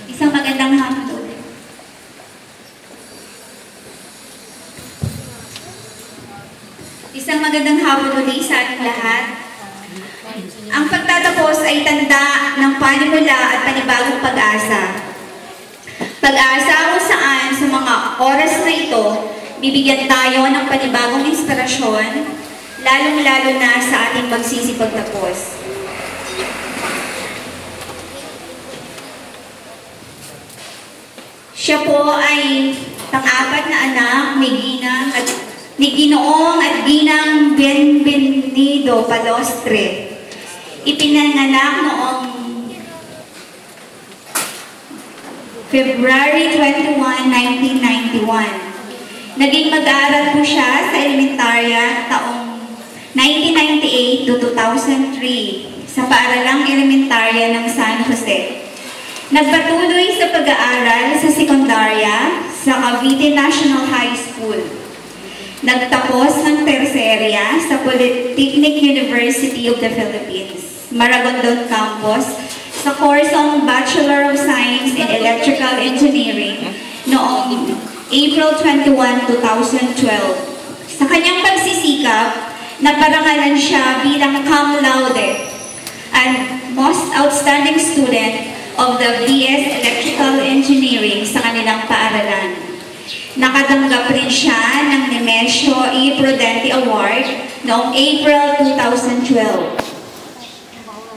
Isang magandang hapon. Isang magandang hapon ulit sa ating lahat. Ang pagtatapos ay tanda ng panimula at panibagong pag-asa. Pag-asa kung saan sa mga oras na ito, bibigyan tayo ng panibagong inspirasyon, lalong-lalo na sa ating magsisipagtapos. Siya po ay pang-apat na anak ni Ginoong at Ginang Bienvenido Palostre. Ipinanganak noong February 21, 1991. Naging mag-aaral po siya sa elementarya taong 1998 to 2003 sa paaralang elementarya ng San Jose. Nagpatuloy sa pag-aaral sa sekundarya sa Cavite National High School. Nagtapos ng terserya sa Polytechnic University of the Philippines, Maragondon Campus, sa corsong Bachelor of Science in Electrical Engineering noong April 21, 2012. Sa kanyang pagsisikap, naparangalan siya bilang cum laude and most outstanding student of the BS Electrical Engineering sa kanilang paaralan. Nakatanggap rin siya ng Nemesio E. Prudente Award noong April 2012.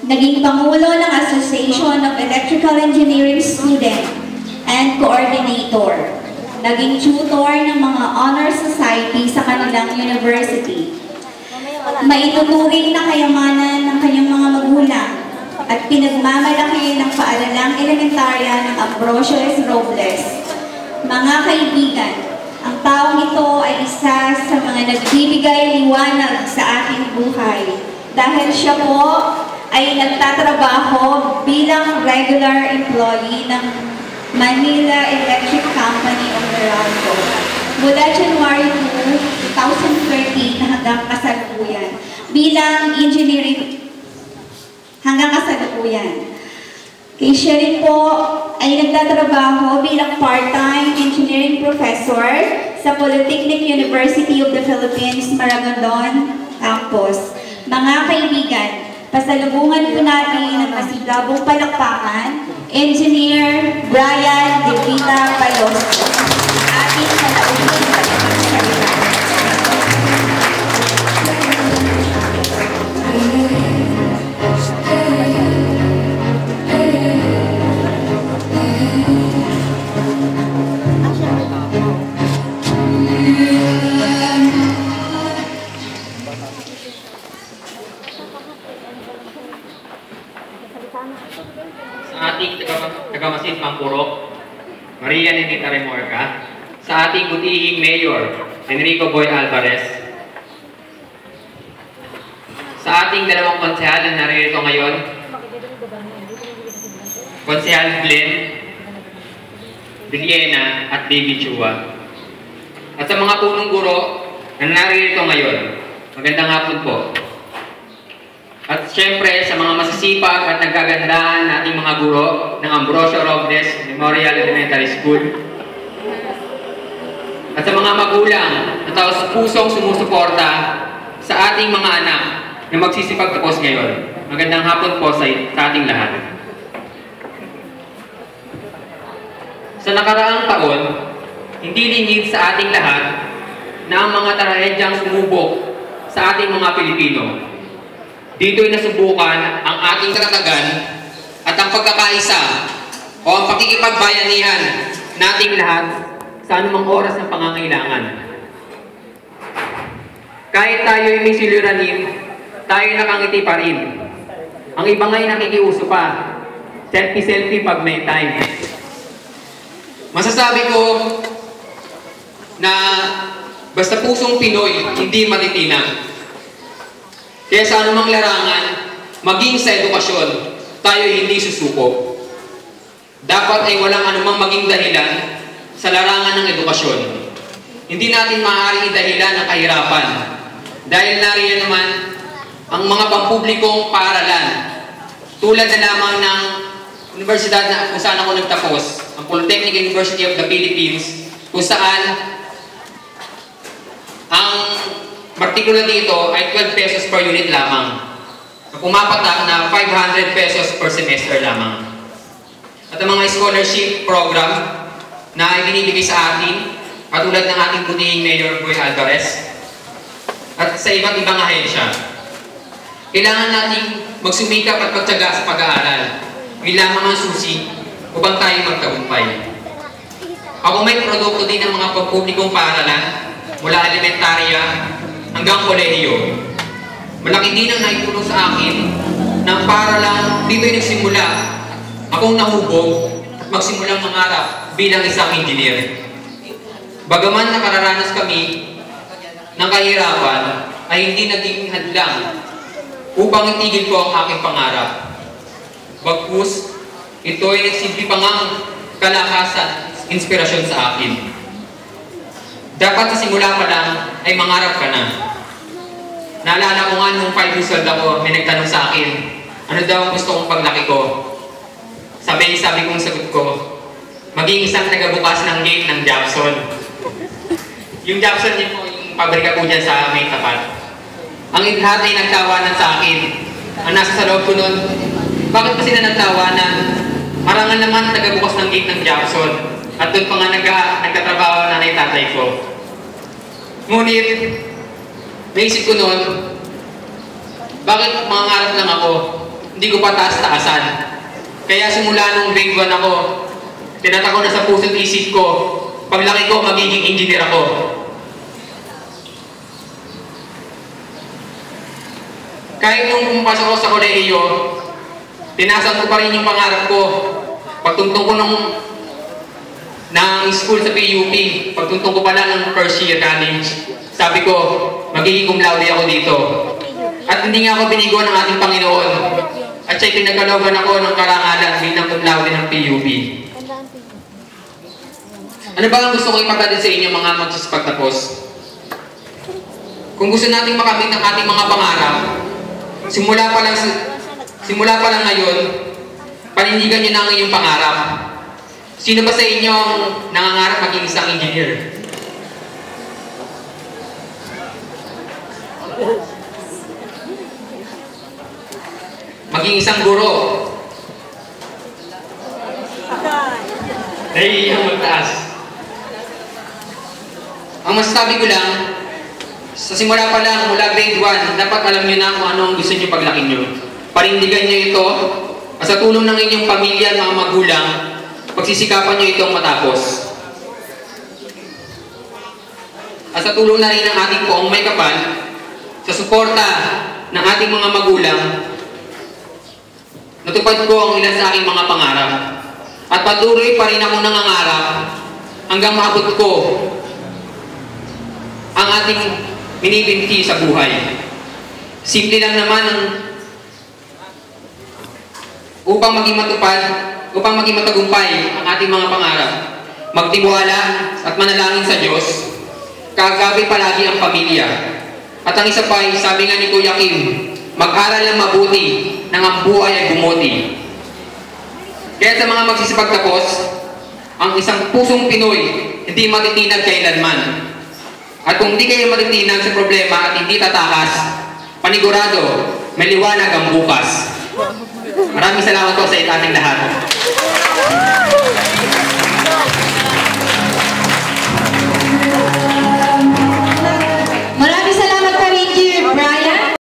Naging Pangulo ng Association of Electrical Engineering Student and Coordinator. Naging tutor ng mga honor society sa kanilang university. Maituturing na kayamanan ng kanyang mga magulang at pinagmamalaki ng paaralang elementarya ng Ambrosio S. Robles. Mga kaibigan, ang taong ito ay isa sa mga nagbibigay liwanag sa aking buhay dahil siya po ay nagtatrabaho bilang regular employee ng Manila Electric Company of Meralco mula January 2, 2013 hanggang kasalukuyan bilang engineering hanggang kasalukuyan. Kaya siya rin po ay nagtatrabaho bilang part-time engineering professor sa Polytechnic University of the Philippines, Maragondon Campus. Mga kaibigan, pasalubungan po natin ng masigabong palakpakan, Engineer Brian De Vita Palostre, ating kalaunin sa pagkakalita. Sa ating tagamasid Pampurok, Maria Nenita Remorca, sa ating butihing Mayor, Enrico Boy Alvarez, sa ating dalawang konsehal na naririto ngayon, Konsehal Glenn Villena at David Chua, at sa mga punong guro na naririto ngayon, magandang hapon po. At siyempre sa mga masisipag at nagkagandahan nating mga guro ng Ambrosio Robles Memorial Elementary School. At sa mga magulang na taos-pusong sumusuporta sa ating mga anak na magsisipagtapos ngayon. Magandang hapon po sa ating lahat. Sa nakaraang taon, hindi lingid sa ating lahat na ang mga trahedyang sumubok sa ating mga Pilipino. Dito'y nasubukan ang ating katatagan at ang pagkakaisa o ang pakikipagbayanihan nating lahat sa anumang oras ng pangangailangan. Kahit tayo'y may siliranin, tayo nakangiti pa rin. Ang iba nga'y nakikiuso pa. Selfie-selfie pag may time. Masasabi ko na basta pusong Pinoy, hindi matitinag. Kaya sa anumang larangan, maging sa edukasyon, tayo hindi susuko. Dapat ay walang anumang maging dahilan sa larangan ng edukasyon. Hindi natin maaaring idahilan ang kahirapan dahil nariyan naman ang mga pampublikong paaralan tulad na lamang ng universidad na kung saan ako nagtapos, ang Polytechnic University of the Philippines, kung saan ang partikular dito ay 12 pesos per unit lamang. Pumapatak na 500 pesos per semester lamang. At ang mga scholarship program na ibinibigay sa atin, katulad ng ating butihing Mayor Boy Alvarez, at sa iba't ibang ahensya, kailangan natin magsumikap at magtiyaga sa pag-aaral. Yun lamang ang susi upang tayo magtagumpay. Ako may produkto din ng mga pampublikong paaralan mula elementarya hanggang kolehiyo. Malaki din ang naitulong sa akin na para lang dito'y nagsimula akong nahubog at magsimulang mangarap bilang isang engineer. Bagaman nakararanas kami ng kahirapan ay hindi naging hadlang upang itigil ko ang aking pangarap. Bagkus, ito ay nagsilbi pang ang kalakasan, inspirasyon sa akin. Dapat sa simula pa lang ay mangarap ka na. Naalala ko nga nung 5 years old ako, may nagtanong sa akin, ano daw ang gusto kong paglaki ko? Sabi kong sagot ko, maging isang tagabukas ng gate ng Japson. Yung Japson din po, yung pabrika po dyan sa may tapat. Ang lahat ay nagtawanan sa akin. Ang nasa sa loob ko nun, bakit pa sila nagtawanan? Marangal naman tagabukas ng gate ng Japson. At doon pa nga nagtatrabaho na tatay ko. Ngunit, naisip ko noon, bakit mangarap lang ako? Hindi ko pa taas-taasan. Kaya simula nung grade 1 ako, tinatako na sa puso't isip ko, paglaki ko, magiging engineer ako. Kahit nung pumasok ako sa kolehiyo, tinasan ko pa rin yung pangarap ko. Pagtuntong ko ng school sa PUP, pagtuntong ko pala ng first year college, sabi ko, magiging cum laude ako dito. At hindi nga ako binigo ng ating Panginoon. At siya'y pinagkalooban ako ng karangalan bilang cum laude ng PUP. Ano ba ang gusto ko ipagdadal sa inyo mga magsasapagtapos? Kung gusto nating makamit ng ating mga pangarap, simula pa lang ngayon, panindigan niyo na ang iyong pangarap. Sino ba sa inyo ang nangangarap maging isang engineer? Maging isang guro? Nahihiyang magtaas. Ang masasabi ko lang, sa simula pa lang, mula grade 1, dapat alam nyo na kung ano ang gusto nyo paglaki nyo. Parindigan nyo ito, at sa tulong ng inyong pamilya at mga magulang, pagsisikapan nyo itong matapos. At sa tulong na rin ng ating poong may kapal, sa suporta ng ating mga magulang, natupad ko ang ilan sa aking mga pangarap. At patuloy pa rin ako nangangarap hanggang maabot ko ang ating minibinti sa buhay. Simple lang naman upang maging matagumpay ang ating mga pangarap. Magtiwala at manalangin sa Diyos, kagabi palagi ang pamilya. At ang isa pa ay, sabi nga ni Kuya Kim, mag-aral ng mabuti nang ang buhay ay bumuti. Kaya sa mga magsisipagtapos, ang isang pusong Pinoy hindi matitinag kailanman. At kung hindi kayo matitinag sa problema at hindi tatakas, panigurado, may liwanag ang bukas. Maraming salamat po sa ating lahat.